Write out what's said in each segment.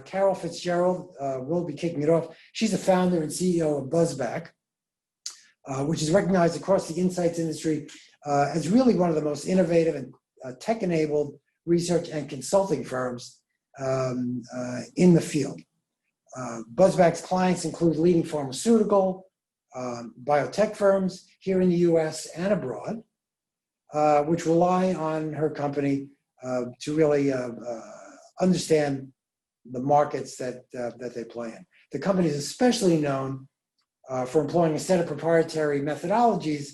Carol Fitzgerald will be kicking it off. She's the founder and CEO of Buzzback, which is recognized across the insights industry as really one of the most innovative and tech-enabled research and consulting firms in the field. Buzzback's clients include leading pharmaceutical, biotech firms here in the US and abroad, which rely on her company to really understand the markets that they play in. The company is especially known for employing a set of proprietary methodologies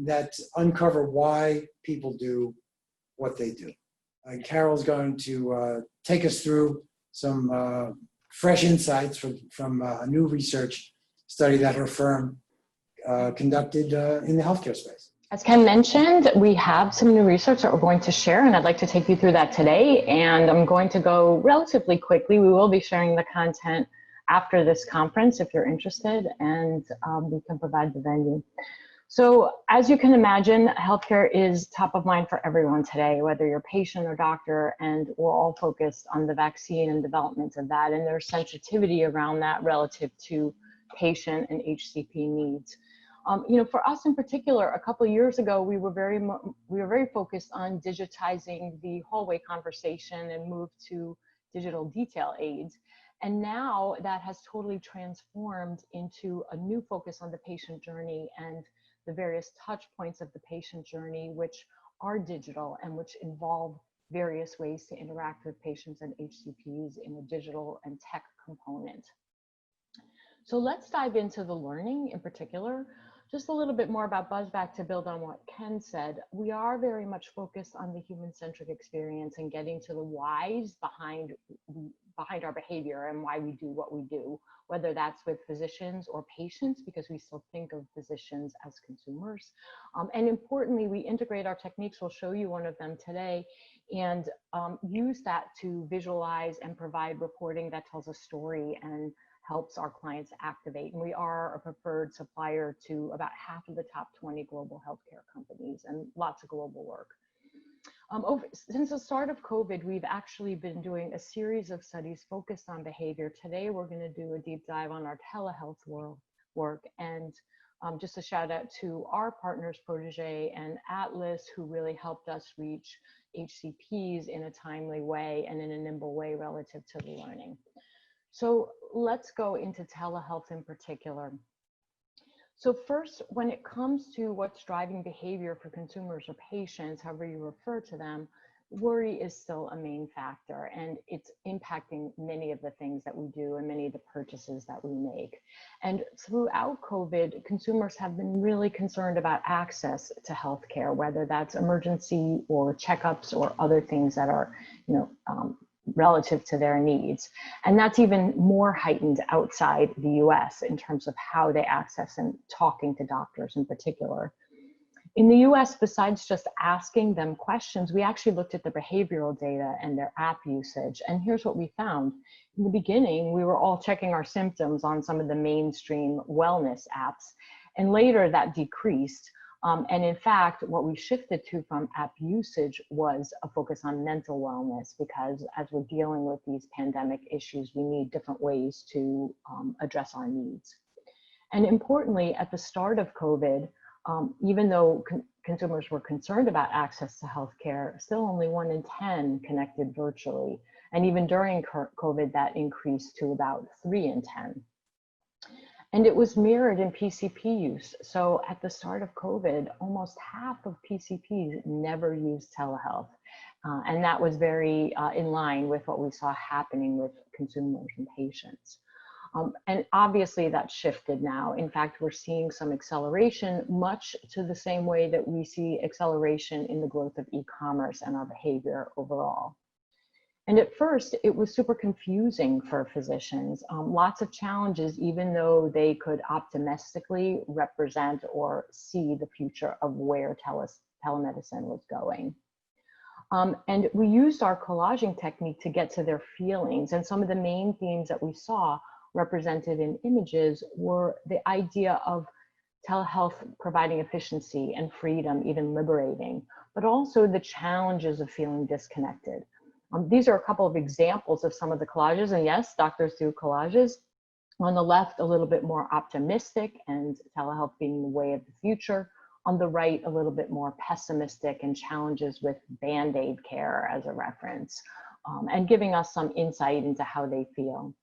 that uncover why people do what they do. And Carol's going to take us through some fresh insights from a new research study that her firm conducted in the healthcare space. As Ken mentioned, we have some new research that we're going to share, and I'd like to take you through that today. And I'm going to go relatively quickly. We will be sharing the content after this conference if you're interested, and we can provide the venue. So as you can imagine, healthcare is top of mind for everyone today, whether you're a patient or doctor, and we're all focused on the vaccine and development of that, and there's sensitivity around that relative to patient and HCP needs. You know, for us in particular, a couple of years ago, we were very focused on digitizing the hallway conversation and moved to digital detail aids. And now that has totally transformed into a new focus on the patient journey and the various touch points of the patient journey, which are digital and which involve various ways to interact with patients and HCPs in a digital and tech component. So let's dive into the learning in particular. Just a little bit more about Buzzback to build on what Ken said. We are very much focused on the human-centric experience and getting to the whys behind our behavior and why we do what we do, whether that's with physicians or patients, because we still think of physicians as consumers. And importantly, we integrate our techniques. We'll show you one of them today, and use that to visualize and provide reporting that tells a story and helps our clients activate. And we are a preferred supplier to about half of the top 20 global healthcare companies and lots of global work. Since the start of COVID, we've actually been doing a series of studies focused on behavior. Today, we're going to do a deep dive on our telehealth work. And just a shout out to our partners, Protégé and Atlas, who really helped us reach HCPs in a timely way and in a nimble way relative to the learning. So let's go into telehealth in particular. So first, when it comes to what's driving behavior for consumers or patients, however you refer to them, worry is still a main factor, and it's impacting many of the things that we do and many of the purchases that we make. And throughout COVID, consumers have been really concerned about access to healthcare, whether that's emergency or checkups or other things that are, relative to their needs. And that's even more heightened outside the US in terms of how they access and talking to doctors in particular. In the US, besides just asking them questions, we actually looked at the behavioral data and their app usage. And here's what we found. In the beginning, we were all checking our symptoms on some of the mainstream wellness apps. And later that decreased. And in fact, what we shifted to from app usage was a focus on mental wellness, because as we're dealing with these pandemic issues, we need different ways to address our needs. And importantly, at the start of COVID, even though consumers were concerned about access to healthcare, still only 1 in 10 connected virtually. And even during COVID, that increased to about 3 in 10. And it was mirrored in PCP use. So at the start of COVID, almost half of PCPs never used telehealth. And that was very in line with what we saw happening with consumers and patients. And obviously that shifted now. In fact, we're seeing some acceleration, much to the same way that we see acceleration in the growth of e-commerce and our behavior overall. And at first, it was super confusing for physicians. Lots of challenges, even though they could optimistically represent or see the future of where telemedicine was going. And we used our collaging technique to get to their feelings. And some of the main themes that we saw represented in images were the idea of telehealth providing efficiency and freedom, even liberating, but also the challenges of feeling disconnected. These are a couple of examples of some of the collages, and yes, doctors do collages. On the left, a little bit more optimistic and telehealth being the way of the future. On the right, a little bit more pessimistic and challenges with Band-Aid care as a reference, and giving us some insight into how they feel.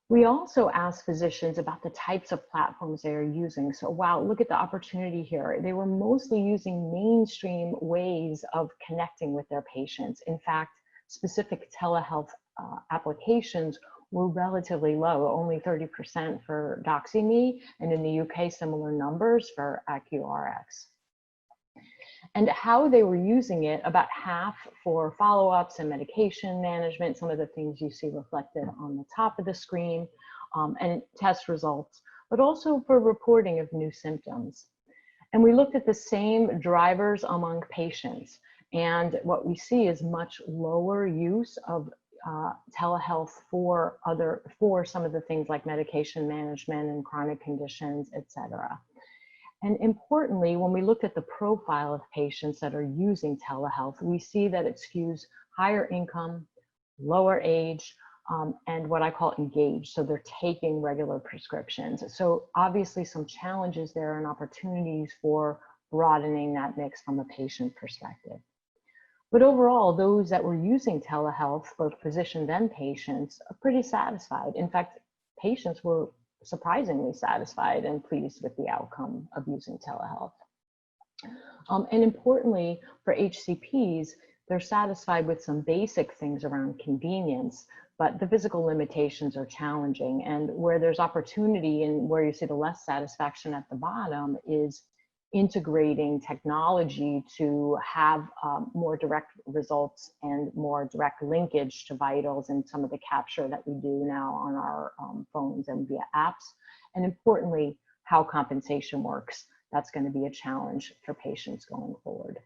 We also asked physicians about the types of platforms they are using. So wow, look at the opportunity here. They were mostly using mainstream ways of connecting with their patients. In fact, specific telehealth applications were relatively low, only 30% for DoxyMe, and in the UK, similar numbers for AccuRx. And how they were using it, about half for follow-ups and medication management, some of the things you see reflected on the top of the screen, and test results, but also for reporting of new symptoms. And we looked at the same drivers among patients, and what we see is much lower use of telehealth for some of the things like medication management and chronic conditions, et cetera. And importantly, when we look at the profile of patients that are using telehealth, we see that it skews higher income, lower age, and what I call engaged. So they're taking regular prescriptions. So obviously some challenges there and opportunities for broadening that mix from a patient perspective. But overall, those that were using telehealth, both physicians and patients, are pretty satisfied. In fact, patients were surprisingly satisfied and pleased with the outcome of using telehealth. And importantly, for HCPs, they're satisfied with some basic things around convenience, but the physical limitations are challenging. And where there's opportunity and where you see the less satisfaction at the bottom is integrating technology to have more direct results and more direct linkage to vitals and some of the capture that we do now on our phones and via apps. And importantly, how compensation works. That's going to be a challenge for patients going forward.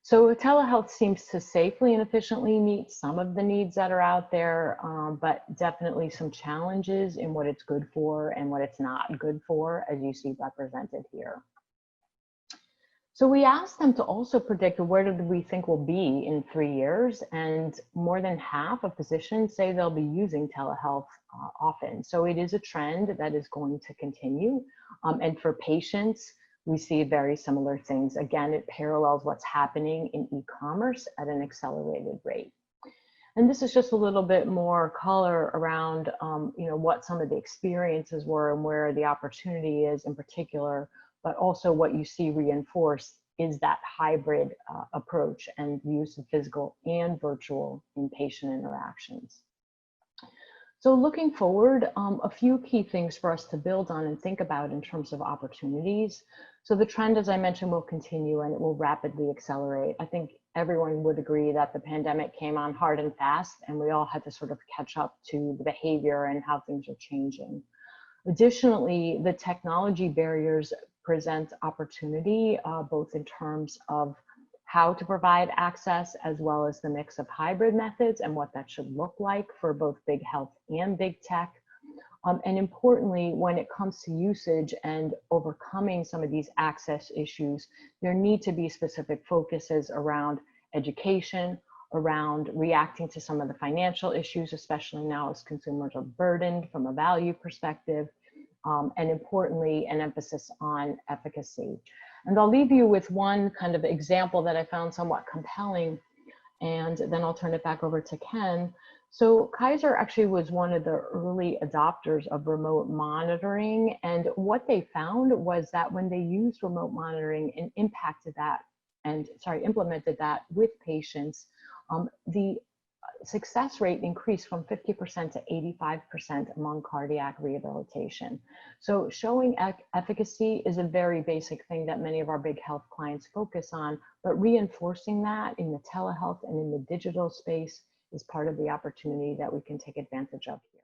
So telehealth seems to safely and efficiently meet some of the needs that are out there, but definitely some challenges in what it's good for and what it's not good for, as you see represented here. So we asked them to also predict where do we think we'll be in 3 years, and more than half of physicians say they'll be using telehealth often. So it is a trend that is going to continue. And for patients, we see very similar things. Again, it parallels what's happening in e-commerce at an accelerated rate. And this is just a little bit more color around what some of the experiences were and where the opportunity is in particular, but also what you see reinforced is that hybrid approach and use of physical and virtual in patient interactions. So looking forward, a few key things for us to build on and think about in terms of opportunities. So the trend, as I mentioned, will continue and it will rapidly accelerate. I think everyone would agree that the pandemic came on hard and fast, and we all had to sort of catch up to the behavior and how things are changing. Additionally, the technology barriers present opportunity, both in terms of how to provide access as well as the mix of hybrid methods and what that should look like for both big health and big tech. And importantly, when it comes to usage and overcoming some of these access issues, there need to be specific focuses around education, around reacting to some of the financial issues, especially now as consumers are burdened from a value perspective, and importantly, an emphasis on efficacy. And I'll leave you with one kind of example that I found somewhat compelling, and then I'll turn it back over to Ken. So Kaiser actually was one of the early adopters of remote monitoring, and what they found was that when they used remote monitoring and implemented that with patients, the success rate increased from 50% to 85% among cardiac rehabilitation. So showing efficacy is a very basic thing that many of our big health clients focus on, but reinforcing that in the telehealth and in the digital space is part of the opportunity that we can take advantage of here.